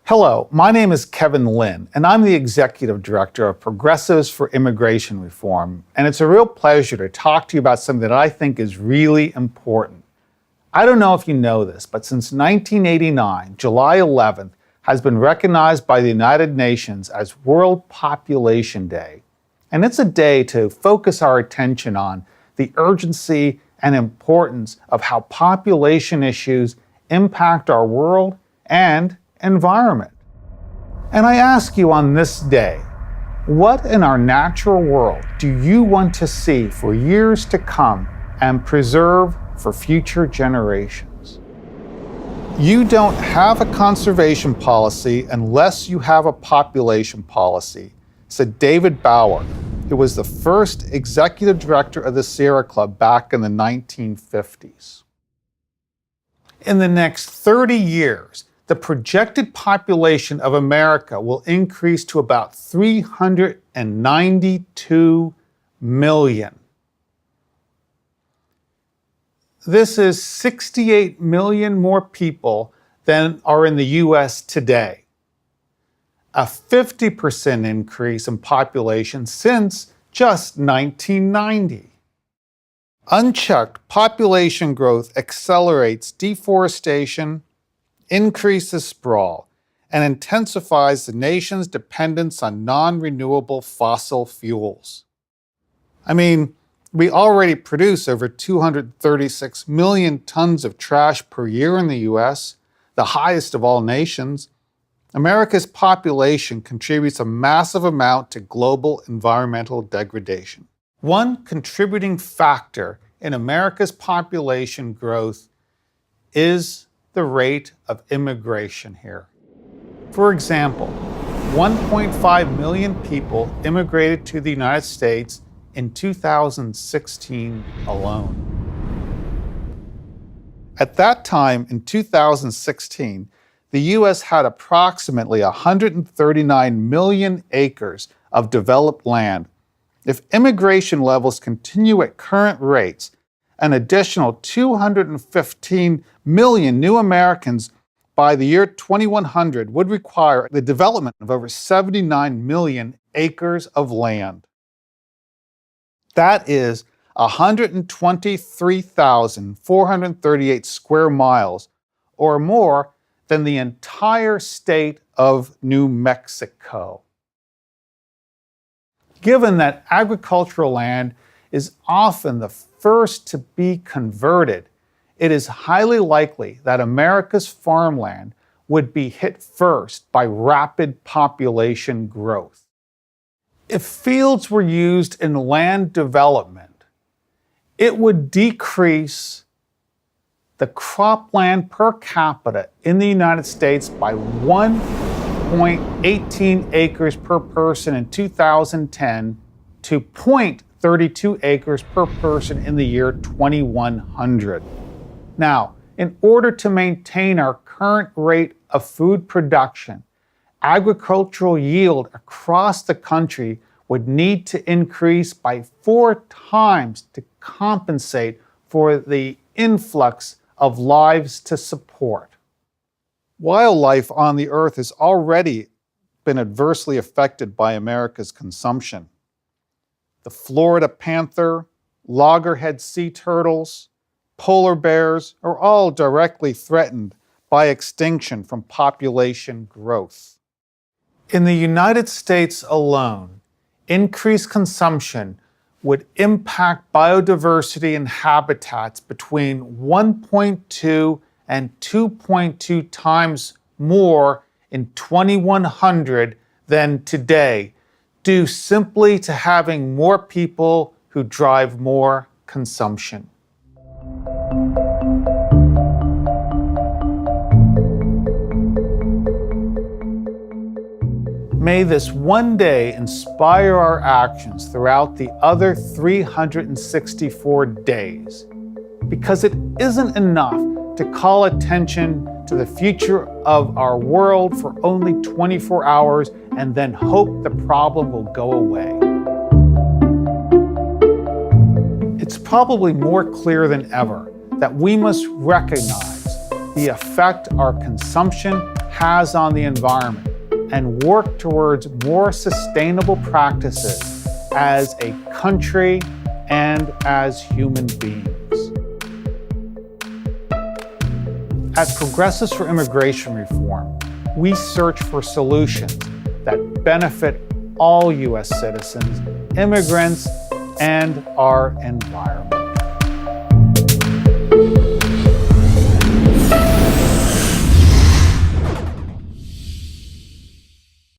Hello, my name is Kevin Lynn, and I'm the Executive Director of Progressives for Immigration Reform, and it's a real pleasure to talk to you about something that I think is really important. I don't know if you know this, but since 1989, July 11th has been recognized by the United Nations as World Population Day, and it's a day to focus our attention on the urgency and importance of how population issues impact our world and environment. And I ask you on this day, what in our natural world do you want to see for years to come and preserve for future generations? You don't have a conservation policy unless you have a population policy, said David Bauer, who was the first executive director of the Sierra Club back in the 1950s. In the next 30 years, the projected population of America will increase to about 392 million. This is 68 million more people than are in the US today. A 50% increase in population since just 1990. Unchecked population growth accelerates deforestation, increases sprawl, and intensifies the nation's dependence on non-renewable fossil fuels. I mean, we already produce over 236 million tons of trash per year in the US, the highest of all nations. America's population contributes a massive amount to global environmental degradation. One contributing factor in America's population growth is the rate of immigration here. For example, 1.5 million people immigrated to the United States in 2016 alone. At that time, in 2016, the US had approximately 139 million acres of developed land. If immigration levels continue at current rates, an additional 215 million new Americans by the year 2100 would require the development of over 79 million acres of land. That is 123,438 square miles, or more than the entire state of New Mexico. Given that agricultural land is often the first to be converted, it is highly likely that America's farmland would be hit first by rapid population growth. If fields were used in land development, it would decrease the cropland per capita in the United States by 1.18 acres per person in 2010 to 0.32 acres per person in the year 2100. Now, in order to maintain our current rate of food production, agricultural yield across the country would need to increase by 4 times to compensate for the influx of lives to support. Wildlife on the earth has already been adversely affected by America's consumption. The Florida panther, loggerhead sea turtles, polar bears are all directly threatened by extinction from population growth. In the United States alone, increased consumption would impact biodiversity and habitats between 1.2 and 2.2 times more in 2100 than today, due simply to having more people who drive more consumption. May this one day inspire our actions throughout the other 364 days, because it isn't enough to call attention to the future of our world for only 24 hours and then hope the problem will go away. It's probably more clear than ever that we must recognize the effect our consumption has on the environment and work towards more sustainable practices as a country and as human beings. At Progressives for Immigration Reform, we search for solutions that benefit all U.S. citizens, immigrants, and our environment.